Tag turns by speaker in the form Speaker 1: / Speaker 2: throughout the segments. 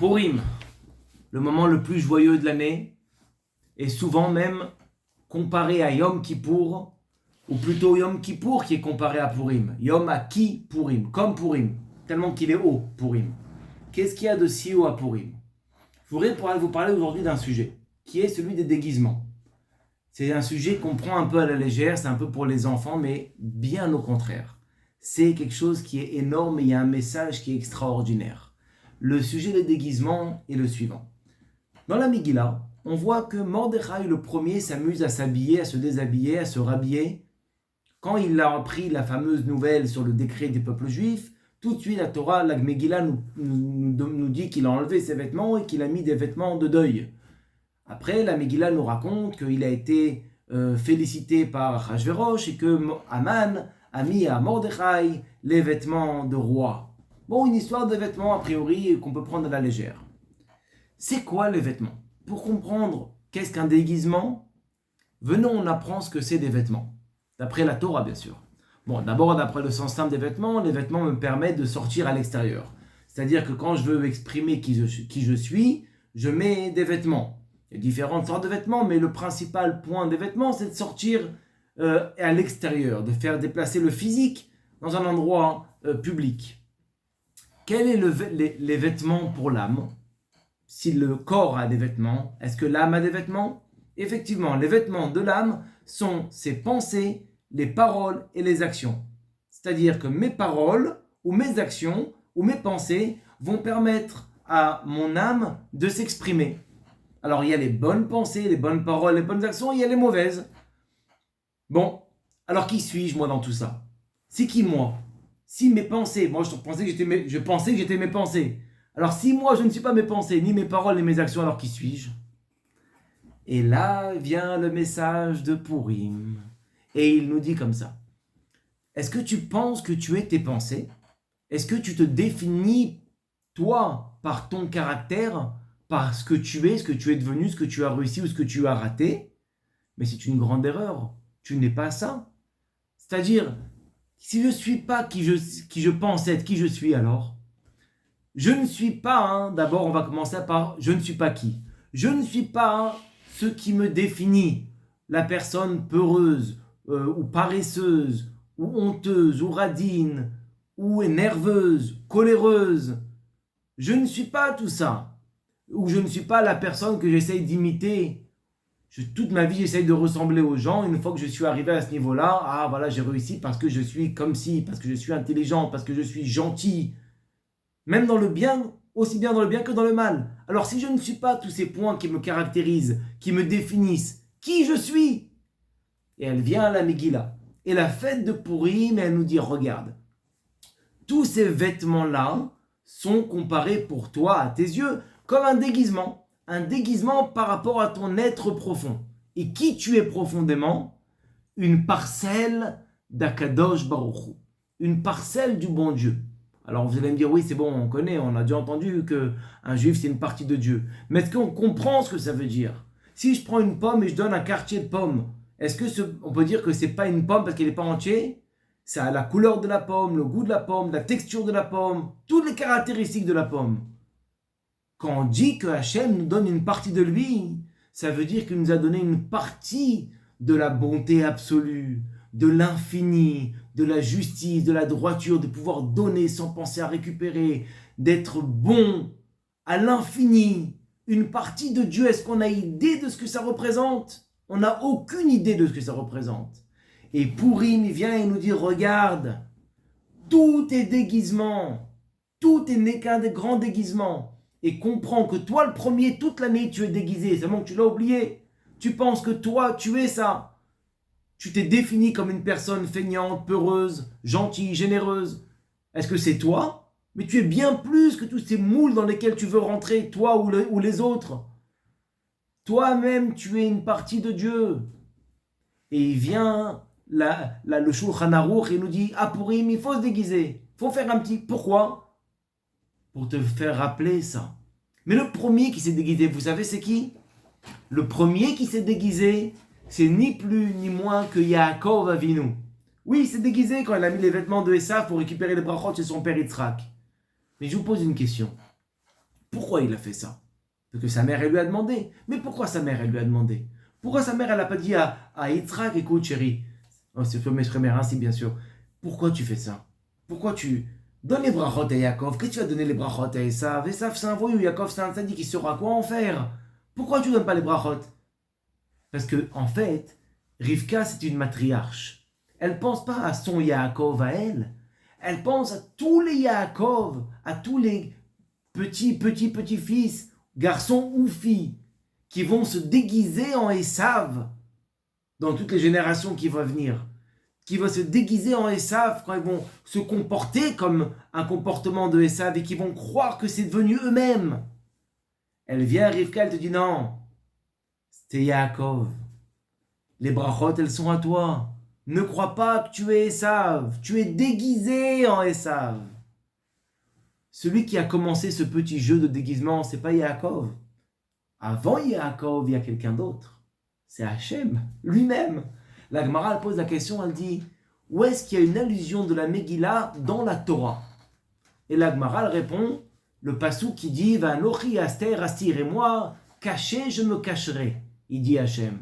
Speaker 1: Purim, le moment le plus joyeux de l'année, est souvent même comparé à Yom Kippour, ou plutôt Yom Kippour qui est comparé à Purim. Yom à qui Purim, comme Purim, tellement qu'il est haut, Purim. Qu'est-ce qu'il y a de si haut à Purim? Je voudrais vous parler aujourd'hui d'un sujet, qui est celui des déguisements. C'est un sujet qu'on prend un peu à la légère, c'est un peu pour les enfants, mais bien au contraire. C'est quelque chose qui est énorme et il y a un message qui est extraordinaire. Le sujet des déguisements est le suivant. Dans la Megillah, on voit que Mordechai le premier s'amuse à s'habiller, à se déshabiller, à se rhabiller. Quand il a appris la fameuse nouvelle sur le décret des peuples juifs, tout de suite la Torah, la Megillah nous dit qu'il a enlevé ses vêtements et qu'il a mis des vêtements de deuil. Après, la Megillah nous raconte qu'il a été félicité par Achashverosh et que Haman a mis à Mordechai les vêtements de roi. Bon, une histoire de vêtements a priori qu'on peut prendre à la légère. C'est quoi les vêtements? Pour comprendre qu'est-ce qu'un déguisement, venons on apprend ce que c'est des vêtements. D'après la Torah, bien sûr. Bon, d'abord, d'après le sens simple des vêtements, les vêtements me permettent de sortir à l'extérieur. C'est-à-dire que quand je veux exprimer qui je suis, je mets des vêtements. Il y a différentes sortes de vêtements, mais le principal point des vêtements, c'est de sortir à l'extérieur, de faire déplacer le physique dans un endroit public. Quels sont les vêtements pour l'âme? Si le corps a des vêtements, est-ce que l'âme a des vêtements? Effectivement, les vêtements de l'âme sont ses pensées, les paroles et les actions. C'est-à-dire que mes paroles ou mes actions ou mes pensées vont permettre à mon âme de s'exprimer. Alors, il y a les bonnes pensées, les bonnes paroles, les bonnes actions, il y a les mauvaises. Bon, alors qui suis-je moi dans tout ça? C'est qui moi? Si mes pensées, moi je pensais que j'étais mes pensées. Alors si moi je ne suis pas mes pensées, ni mes paroles, ni mes actions, alors qui suis-je? Et là vient le message de Purim. Et il nous dit comme ça. Est-ce que tu penses que tu es tes pensées? Est-ce que tu te définis, toi, par ton caractère, par ce que tu es devenu, ce que tu as réussi ou ce que tu as raté? Mais c'est une grande erreur. Tu n'es pas ça. C'est-à-dire, si je ne suis pas qui je pense être, qui je suis alors? Je ne suis pas, d'abord on va commencer par je ne suis pas qui? Je ne suis pas ce qui me définit, la personne peureuse ou paresseuse ou honteuse ou radine ou nerveuse, coléreuse. Je ne suis pas tout ça. Ou je ne suis pas la personne que j'essaye d'imiter. Toute ma vie, j'essaye de ressembler aux gens. Une fois que je suis arrivé à ce niveau-là, voilà, j'ai réussi parce que je suis comme ci, parce que je suis intelligent, parce que je suis gentil. Même dans le bien, aussi bien dans le bien que dans le mal. Alors si je ne suis pas tous ces points qui me caractérisent, qui me définissent, qui je suis? Et elle vient à la Megillah. Et la fête de Purim, elle nous dit, regarde, tous ces vêtements-là sont comparés pour toi, à tes yeux, comme un déguisement. Un déguisement par rapport à ton être profond. Et qui tu es profondément? Une parcelle d'Akadosh Baruch Hu. Une parcelle du bon Dieu. Alors vous allez me dire, oui c'est bon, on connaît, on a déjà entendu qu'un juif c'est une partie de Dieu. Mais est-ce qu'on comprend ce que ça veut dire? Si je prends une pomme et je donne un quartier de pomme, est-ce que on peut dire que c'est pas une pomme parce qu'elle n'est pas entière? Ça a la couleur de la pomme, le goût de la pomme, la texture de la pomme, toutes les caractéristiques de la pomme. Quand on dit que Hachem nous donne une partie de lui, ça veut dire qu'il nous a donné une partie de la bonté absolue, de l'infini, de la justice, de la droiture, de pouvoir donner sans penser à récupérer, d'être bon à l'infini. Une partie de Dieu, est-ce qu'on a idée de ce que ça représente? On n'a aucune idée de ce que ça représente. Et Purim vient et nous dit, regarde, tout est déguisement, tout n'est qu'un des grands déguisements. Et comprends que toi, le premier, toute l'année, tu es déguisé. Seulement que tu l'as oublié. Tu penses que toi, tu es ça. Tu t'es défini comme une personne feignante, peureuse, gentille, généreuse. Est-ce que c'est toi? Mais tu es bien plus que tous ces moules dans lesquels tu veux rentrer, toi ou les autres. Toi-même, tu es une partie de Dieu. Et il vient, le Shulchan Aruch, et nous dit, ah Purim, il faut se déguiser. Il faut faire un petit... Pourquoi? Pour te faire rappeler ça. Mais le premier qui s'est déguisé, vous savez c'est qui? Le premier qui s'est déguisé, c'est ni plus ni moins que Yaakov Avinu. Oui, il s'est déguisé quand il a mis les vêtements de Esav pour récupérer les brachot chez son père Yitzhak. Mais je vous pose une question. Pourquoi il a fait ça? Parce que sa mère, elle lui a demandé. Mais pourquoi sa mère, elle lui a demandé? Pourquoi sa mère, elle n'a pas dit à Yitzhak, écoute chérie, oh, c'est pour mes frères ainsi bien sûr, pourquoi tu fais ça? Pourquoi tu... Donne les brachot à Yaakov, qu'est-ce que tu vas donner les brachot à Esav? Esav c'est un voyou, Yaakov c'est un sadique, il saura quoi en faire. Pourquoi tu ne donnes pas les brachot? Parce que en fait, Rivka c'est une matriarche. Elle ne pense pas à son Yaakov à elle. Elle pense à tous les Yaakov, à tous les petits-fils, garçons ou filles, qui vont se déguiser en Esav dans toutes les générations qui vont venir, qui vont se déguiser en Esav quand ils vont se comporter comme un comportement de Esav et qui vont croire que c'est devenu eux-mêmes. Elle vient, Rivka, elle te dit non, c'est Yaakov. Les brachot, elles sont à toi. Ne crois pas que tu es Esav, tu es déguisé en Esav. Celui qui a commencé ce petit jeu de déguisement, c'est pas Yaakov. Avant Yaakov, il y a quelqu'un d'autre. C'est Hachem, lui-même. La Gemara pose la question, elle dit, où est-ce qu'il y a une allusion de la Megillah dans la Torah? Et la Gemara répond, le passou qui dit, Vanochi aster astir, et moi, caché, je me cacherai. Il dit Hachem,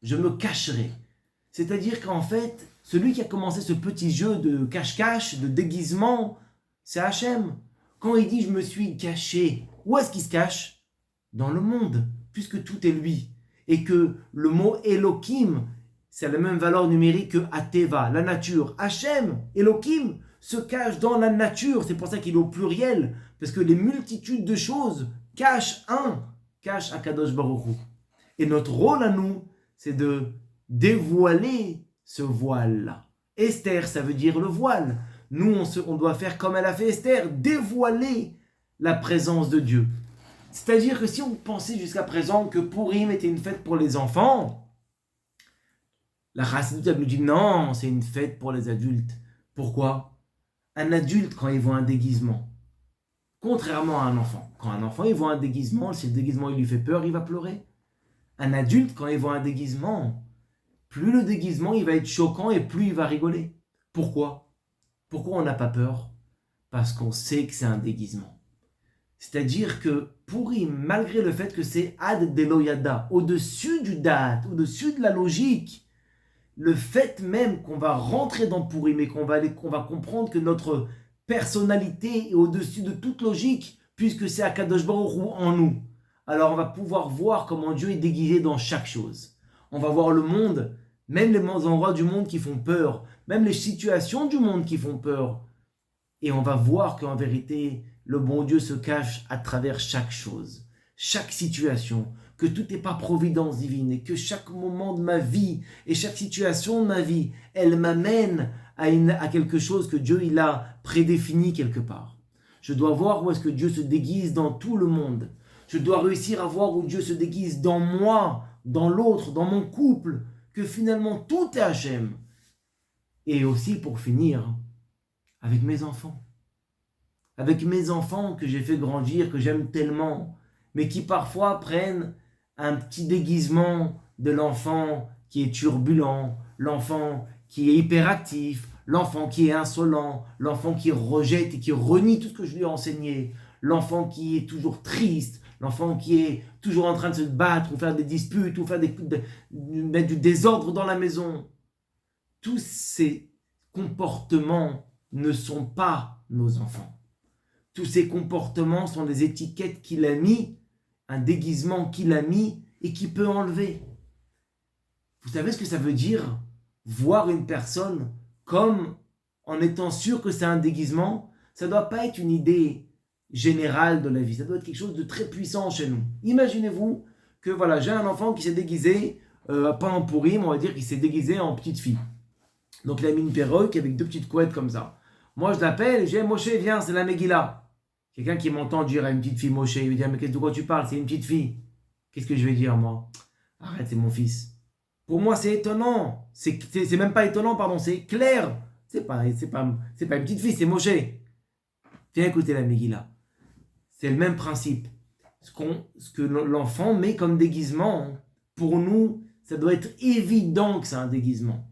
Speaker 1: je me cacherai. C'est-à-dire qu'en fait, celui qui a commencé ce petit jeu de cache-cache, de déguisement, c'est Hachem. Quand il dit, je me suis caché, où est-ce qu'il se cache? Dans le monde, puisque tout est lui. Et que le mot Elohim, c'est la même valeur numérique que Ateva, la nature. Hachem, Elohim, se cache dans la nature. C'est pour ça qu'il est au pluriel. Parce que les multitudes de choses cachent Akadosh Baruch Hu. Et notre rôle à nous, c'est de dévoiler ce voile-là. Esther, ça veut dire le voile. Nous, on doit faire comme elle a fait Esther, dévoiler la présence de Dieu. C'est-à-dire que si on pensait jusqu'à présent que Purim était une fête pour les enfants, la Chassidut nous dit non, c'est une fête pour les adultes. Pourquoi? Un adulte, quand il voit un déguisement, contrairement à un enfant, quand un enfant il voit un déguisement, si le déguisement il lui fait peur, il va pleurer. Un adulte, quand il voit un déguisement, plus le déguisement il va être choquant et plus il va rigoler. Pourquoi? Pourquoi on n'a pas peur? Parce qu'on sait que c'est un déguisement. C'est-à-dire que Purim, malgré le fait que c'est ad deloyada, au-dessus du date, au-dessus de la logique, le fait même qu'on va rentrer dans Purim et qu'on va comprendre que notre personnalité est au-dessus de toute logique, puisque c'est Akadosh Baruch Hu en nous. Alors on va pouvoir voir comment Dieu est déguisé dans chaque chose. On va voir le monde, même les endroits du monde qui font peur, même les situations du monde qui font peur. Et on va voir qu'en vérité, le bon Dieu se cache à travers chaque chose, chaque situation, que tout n'est pas providence divine et que chaque moment de ma vie et chaque situation de ma vie, elle m'amène à quelque chose que Dieu il a prédéfini quelque part. Je dois voir où est-ce que Dieu se déguise dans tout le monde. Je dois réussir à voir où Dieu se déguise dans moi, dans l'autre, dans mon couple, que finalement tout est Hachem. Et aussi pour finir, avec mes enfants. Avec mes enfants que j'ai fait grandir, que j'aime tellement, mais qui parfois prennent un petit déguisement de l'enfant qui est turbulent, l'enfant qui est hyperactif, l'enfant qui est insolent, l'enfant qui rejette et qui renie tout ce que je lui ai enseigné, l'enfant qui est toujours triste, l'enfant qui est toujours en train de se battre ou faire des disputes ou mettre du désordre dans la maison. Tous ces comportements ne sont pas nos enfants. Tous ces comportements sont des étiquettes qu'il a mis, un déguisement qu'il a mis et qu'il peut enlever. Vous savez ce que ça veut dire? Voir une personne comme en étant sûr que c'est un déguisement, ça ne doit pas être une idée générale de la vie, ça doit être quelque chose de très puissant chez nous. Imaginez-vous que voilà, j'ai un enfant qui s'est déguisé, pas en Purim, on va dire qu'il s'est déguisé en petite fille. Donc il a mis une perruque avec deux petites couettes comme ça. Moi je l'appelle et je dis Moshe, viens, c'est la Megillah. Quelqu'un qui m'entend dire à une petite fille Moshe, il lui dit mais de quoi tu parles? C'est une petite fille. Qu'est-ce que je vais dire moi? Arrête, c'est mon fils. Pour moi c'est étonnant. C'est même pas étonnant, pardon, c'est clair. C'est pas une petite fille, c'est Moshe. Viens écouter la Megillah. C'est le même principe. Ce que l'enfant met comme déguisement, pour nous, ça doit être évident que c'est un déguisement.